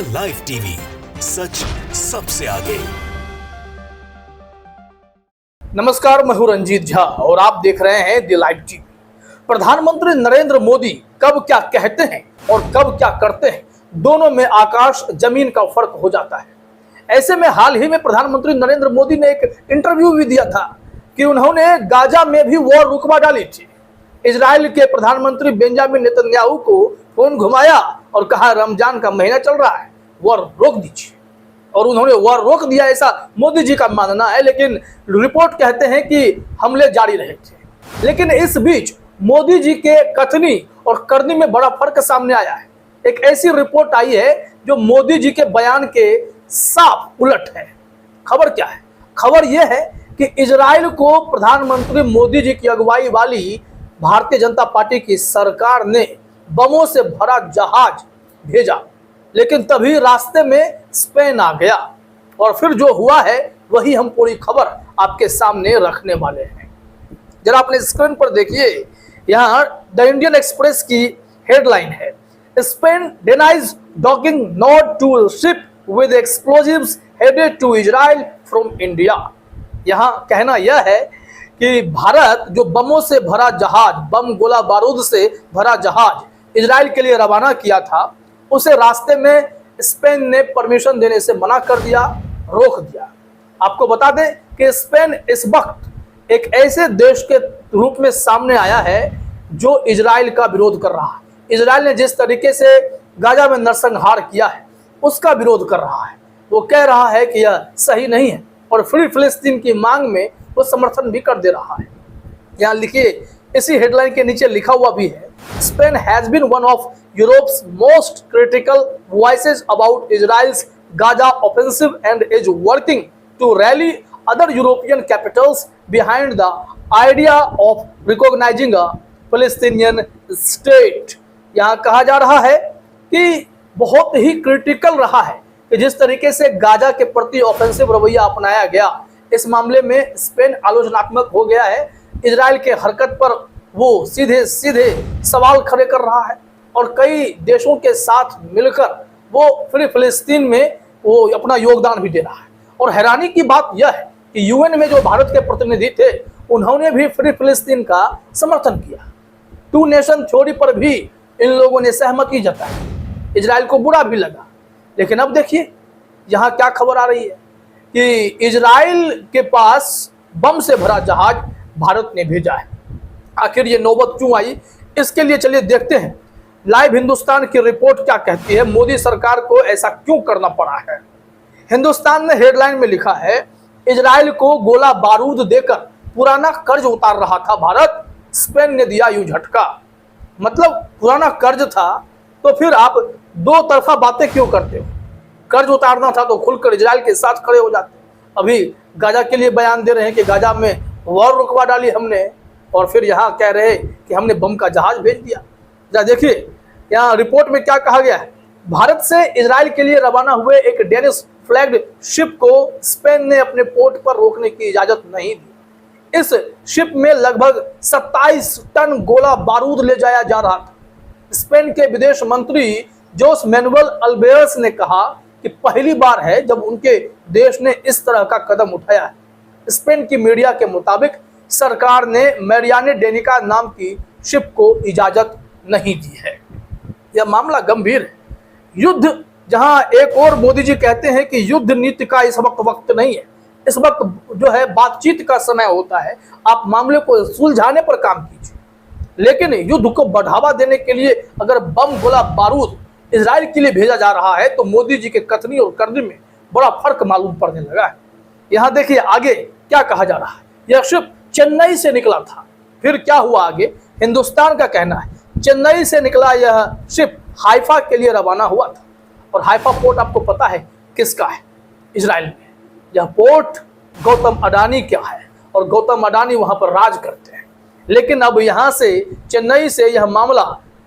The live TV, सच सबसे आगे। नमस्कार, मैं हूं रंजीत झा और आप देख रहे हैं द लाइव टीवी। प्रधानमंत्री नरेंद्र मोदी कब क्या कहते हैं और कब क्या करते हैं, दोनों में आकाश जमीन का फर्क हो जाता है। ऐसे में हाल ही में प्रधानमंत्री नरेंद्र मोदी ने एक इंटरव्यू भी दिया था कि उन्होंने गाजा में भी वॉर रुकवा डाली थी। इजराइल के प्रधानमंत्री बेंजामिन नेतन्याहू को फोन घुमाया और कहा रमजान का महीना चल रहा है, वॉर रोक दीजिए। और उन्होंने वॉर रोक दिया, ऐसा मोदी जी का मानना है, लेकिन रिपोर्ट कहते हैं कि हमले जारी रहे थे। लेकिन इस बीच मोदी जी के कथनी और करनी में बड़ा फर्क सामने आया है। एक ऐसी रिपोर्ट आई है जो मोदी जी के बयान के साफ उलट है। खबर क्या है? खबर यह है कि इजराइल को प्रधानमंत्री मोदी जी की अगुवाई वाली भारतीय जनता पार्टी की सरकार ने बमों से भरा जहाज भेजा, लेकिन तभी रास्ते में स्पेन आ गया और फिर जो हुआ है वही हम पूरी खबर आपके सामने रखने वाले हैं। जरा अपने स्क्रीन पर देखिए, यहाँ द इंडियन एक्सप्रेस की हेडलाइन है, Spain denies docking not to ship with explosives headed to Israel from India. यहाँ कहना यह है कि भारत जो बमों से भरा जहाज, बम गोला बारूद से भरा जहाज इजराइल के लिए रवाना किया था, उसे रास्ते में स्पेन ने परमिशन देने से मना कर दिया, रोक दिया। आपको बता दें कि स्पेन इस वक्त एक ऐसे देश के रूप में सामने आया है जो इजराइल का विरोध कर रहा है। इजराइल ने जिस तरीके से गाजा में नरसंहार किया है उसका विरोध कर रहा है। वो कह रहा है कि यह सही नहीं है और फ्री फिलिस्तीन की मांग में वो समर्थन भी कर दे रहा है। यहाँ लिखिए, इसी हेडलाइन के नीचे लिखा हुआ भी है, Spain has been one of Europe's most critical voices about Israel's Gaza offensive and is working to rally other European capitals behind the idea of recognising a Palestinian state. यहाँ कहा जा रहा है कि बहुत ही क्रिटिकल रहा है कि जिस तरीके से गाजा के प्रति ऑफेंसिव रवैया अपनाया गया, इस मामले में स्पेन आलोचनात्मक हो गया है। इजराइल के हरकत पर वो सीधे सीधे सवाल खड़े कर रहा है और कई देशों के साथ मिलकर वो फ्री फिलिस्तीन में वो अपना योगदान भी दे रहा है। और हैरानी की बात यह है कि यूएन में जो भारत के प्रतिनिधि थे उन्होंने भी फ्री फिलिस्तीन का समर्थन किया। टू नेशन थ्योरी पर भी इन लोगों ने सहमति जताई। इजराइल को बुरा भी लगा। लेकिन अब देखिए यहाँ क्या खबर आ रही है कि इजराइल के पास बम से भरा जहाज भारत ने भेजा है। आखिर ये नौबत क्यों आई, इसके लिए चलिए देखते हैं लाइव हिंदुस्तान की रिपोर्ट क्या कहती है, मोदी सरकार को ऐसा क्यों करना पड़ा है। हिंदुस्तान ने हेडलाइन में लिखा है, इजराइल को गोला बारूद देकर पुराना कर्ज उतार रहा था भारत, स्पेन ने दिया यूं झटका। मतलब पुराना कर्ज था तो फिर आप दो तरफा बातें क्यों करते हो? कर्ज उतारना था तो खुलकर इजराइल के साथ खड़े हो जाते। अभी गाजा के लिए बयान दे रहे हैं कि गाजा में वॉर रुकवा डाली हमने, और फिर यहाँ कह रहे कि हमने बम का जहाज भेज दिया। जरा देखिए यहाँ रिपोर्ट में क्या कहा गया है, भारत से इजराइल के लिए रवाना हुए एक डेनिश फ्लैग्ड शिप को स्पेन ने अपने पोर्ट पर रोकने की इजाजत नहीं दी। इस शिप में लगभग 27 टन गोला बारूद ले जाया जा रहा था। स्पेन के विदेश मंत्री जोस मैनुअल अल्बेरस ने कहा कि पहली बार है जब उनके देश ने इस तरह का कदम उठाया है। स्पेन की मीडिया के मुताबिक सरकार ने मैरियाने डेनिका नाम की शिप को इजाजत नहीं दी है। यह मामला गंभीर है। युद्ध, जहां एक और मोदी जी कहते हैं कि युद्ध नीति का इस वक्त नहीं है, इस वक्त जो है बातचीत का समय होता है, आप मामले को सुलझाने पर काम कीजिए। लेकिन युद्ध को बढ़ावा देने के लिए अगर बम गोला बारूद इजराइल के लिए भेजा जा रहा है तो मोदी जी के कथनी और करनी में बड़ा फर्क मालूम पड़ने लगा है। यहाँ देखिए आगे क्या कहा जा रहा है, यह शिप चेन्नई से निकला था। फिर क्या हुआ आगे, हिंदुस्तान का कहना है चेन्नई से निकला यह शिप हाइफा के लिए रवाना हुआ था। और हाइफा पोर्ट आपको पता है किसका है? इजराइल में। यह पोर्ट गौतम अडानी क्या है और गौतम अडानी वहां पर राज करते हैं। लेकिन अब यहाँ से चेन्नई से यह मामला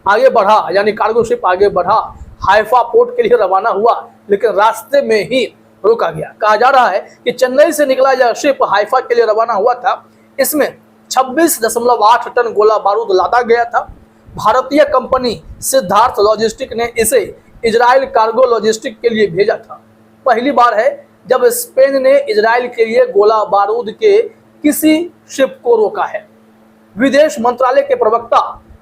आगे बढ़ा, यानी कार्गो शिप आगे बढ़ा, हाइफा पोर्ट के लिए रवाना हुआ, लेकिन रास्ते में ही रोका गया। कहा जा रहा है कि चेन्नई से निकला यह शिप हाइफा के लिए रवाना हुआ था। इसमें 26.8 टन गोला बारूद लादा गया था। भारतीय कंपनी सिद्धार्थ लॉजिस्टिक ने इसे इजराइल कार्गो लॉजिस्टिक के लिए भेजा था। पहली बार है जब स्पेन ने इजराइल के लिए गोला बारूद के किसी शिप को रोका है। विदेश मंत्रालय के प्रवक्ता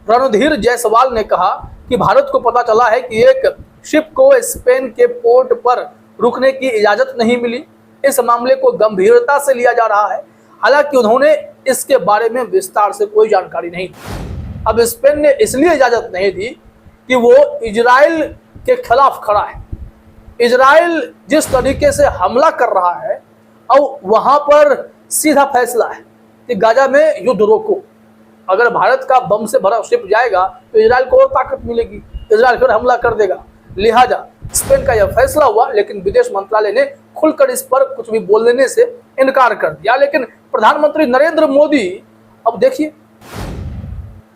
रणधीर जायसवाल ने कहा कि भारत को पता चला है कि एक शिप को स्पेन के पोर्ट पर रुकने की इजाजत नहीं मिली। इस मामले को गंभीरता से लिया जा रहा है। हालांकि उन्होंने इसके बारे में विस्तार से कोई जानकारी नहीं दी। अब स्पेन ने इसलिए इजाजत नहीं दी कि वो इजराइल के खिलाफ खड़ा है। इजराइल जिस तरीके से हमला कर रहा है, अब वहां पर सीधा फैसला है कि गाजा में युद्ध रोको। अगर भारत का बम से भरा शिप जाएगा तो इजराइल को और ताकत मिलेगी, इजराइल फिर हमला कर देगा। लिहाजा स्पेन का यह फैसला हुआ, लेकिन विदेश मंत्रालय ने खुलकर इस पर कुछ भी बोलने से इनकार कर दिया। लेकिन प्रधानमंत्री नरेंद्र मोदी अब देखिए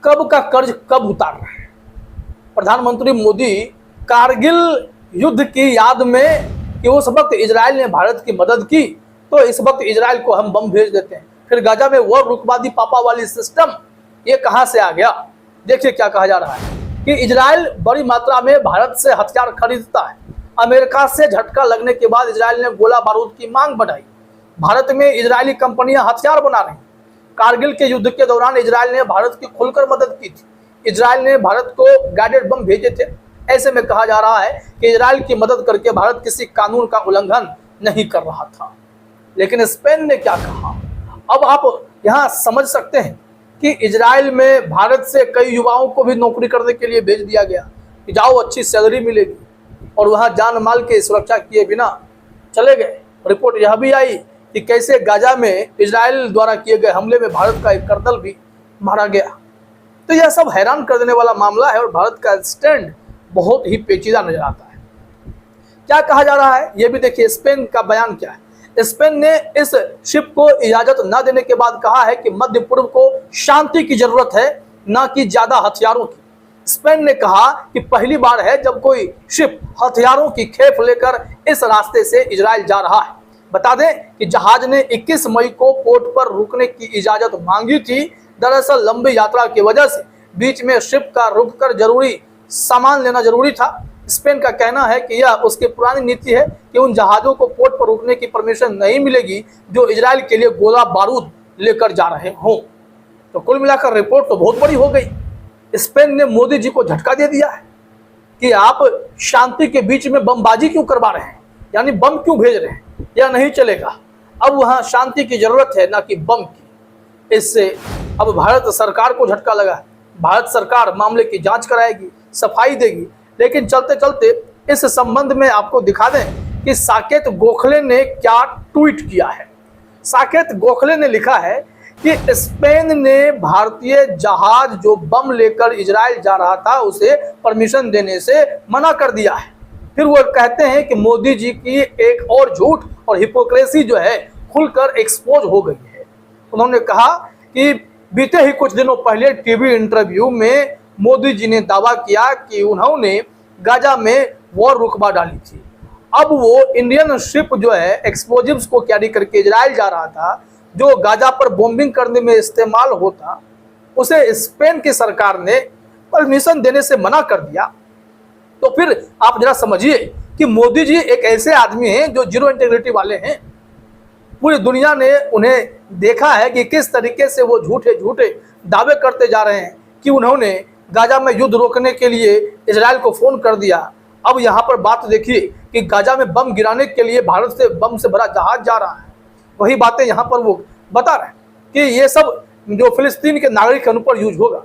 कब का कर्ज कब उतार रहे हैं। प्रधानमंत्री मोदी कारगिल युद्ध की याद में कि उस वक्त इजराइल ने भारत की मदद की, तो इस वक्त इजराइल को हम बम भेज देते हैं। फिर गाजा में वो रुकवादी पापा वाली सिस्टम ये कहां से आ गया। देखिए क्या कहा जा रहा है कि इजराइल बड़ी मात्रा में भारत से हथियार खरीदता है। अमेरिका से झटका लगने के बाद इजराइल ने गोला बारूद की मांग बढ़ाई। भारत में इजरायली कंपनियां हथियार बना रही। कारगिल के युद्ध के दौरान इजराइल ने भारत की खुलकर मदद की थी। इजराइल ने भारत को गाइडेड बम भेजे थे। ऐसे में कहा जा रहा है कि इजराइल की मदद करके भारत किसी कानून का उल्लंघन नहीं कर रहा था। लेकिन स्पेन ने क्या कहा, अब आप यहां समझ सकते हैं कि इजराइल में भारत से कई युवाओं को भी नौकरी करने के लिए भेज दिया गया कि जाओ अच्छी सैलरी मिलेगी, और वहां जान माल की सुरक्षा किए बिना चले गए। रिपोर्ट यह भी आई कि कैसे गाजा में इजराइल द्वारा किए गए हमले में भारत का एक कर्नल भी मारा गया। तो यह सब हैरान कर देने वाला मामला है और भारत का स्टैंड बहुत ही पेचीदा नजर आता है। क्या कहा जा रहा है ये भी देखिए, स्पेन का बयान क्या है। स्पेन ने इस शिप को इजाजत न देने के बाद कहा है कि मध्य पूर्व को शांति की जरूरत है, न कि ज्यादा हथियारों की। स्पेन ने कहा कि पहली बार है जब कोई शिप हथियारों की खेप लेकर इस रास्ते से इजराइल जा रहा है। बता दें कि जहाज ने 21 मई को पोर्ट पर रुकने की इजाजत मांगी थी। दरअसल लंबी यात्रा की वजह से बीच में शिप का रुककर जरूरी सामान लेना जरूरी था। स्पेन का कहना है कि यह उसकी पुरानी नीति है कि उन जहाजों को पोर्ट पर रुकने की परमिशन नहीं मिलेगी जो इजराइल के लिए गोला बारूद लेकर जा रहे हों। तो कुल मिलाकर रिपोर्ट तो बहुत बड़ी हो गई। स्पेन ने मोदी जी को झटका दे दिया है कि आप शांति के बीच में बमबाजी क्यों करवा रहे हैं, यानी बम क्यों भेज रहे हैं, यह नहीं चलेगा। अब वहां शांति की जरूरत है, ना कि बम की। इससे अब भारत सरकार को झटका लगा है। भारत सरकार मामले की जांच कराएगी, सफाई देगी। लेकिन चलते चलते इस संबंध में आपको दिखा दें कि साकेत गोखले ने क्या ट्वीट किया है। साकेत गोखले ने लिखा है कि स्पेन ने भारतीय जहाज जो बम लेकर इजराइल जा रहा था उसे परमिशन देने से मना कर दिया है। फिर वो कहते हैं कि मोदी जी की एक और झूठ और हिपोक्रेसी जो है खुलकर एक्सपोज हो गई है। उन्होंने कहा कि बीते ही कुछ दिनों पहले टीवी इंटरव्यू में मोदी जी ने दावा किया कि उन्होंने गाजा में वॉर रुकवा डाली थी। अब वो इंडियन शिप जो है एक्सप्लोजिव्स को कैरी करके इजराइल जा रहा था, जो गाजा पर बॉम्बिंग करने में इस्तेमाल होता, उसे स्पेन की सरकार ने परमिशन देने से मना कर दिया। तो फिर आप जरा समझिए कि मोदी जी एक ऐसे आदमी हैं जो जीरो इंटीग्रिटी वाले हैं। पूरी दुनिया ने उन्हें देखा है कि किस तरीके से वो झूठे झूठे दावे करते जा रहे हैं कि उन्होंने गाजा में युद्ध रोकने के लिए इजराइल को फोन कर दिया। अब यहाँ पर बात देखिए कि गाजा में बम गिराने के लिए भारत से बम से भरा जहाज जा रहा है। वही बातें यहाँ पर वो बता रहे हैं कि ये सब जो फिलिस्तीन के नागरिक के ऊपर यूज होगा।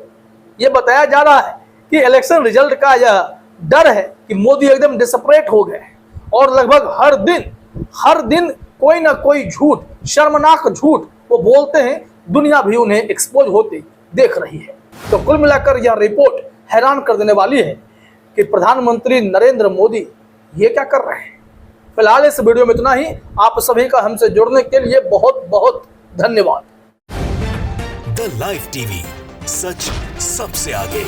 ये बताया जा रहा है कि इलेक्शन रिजल्ट का यह डर है कि मोदी एकदम डिस्परेट हो गए और लगभग हर दिन कोई ना कोई झूठ, शर्मनाक झूठ वो बोलते हैं। दुनिया भी उन्हें एक्सपोज होते देख रही है। तो कुल मिलाकर यह रिपोर्ट हैरान कर देने वाली है कि प्रधानमंत्री नरेंद्र मोदी ये क्या कर रहे हैं। फिलहाल इस वीडियो में इतना ही। आप सभी का हमसे जुड़ने के लिए बहुत बहुत धन्यवाद। द लाइव टीवी, सच सबसे आगे।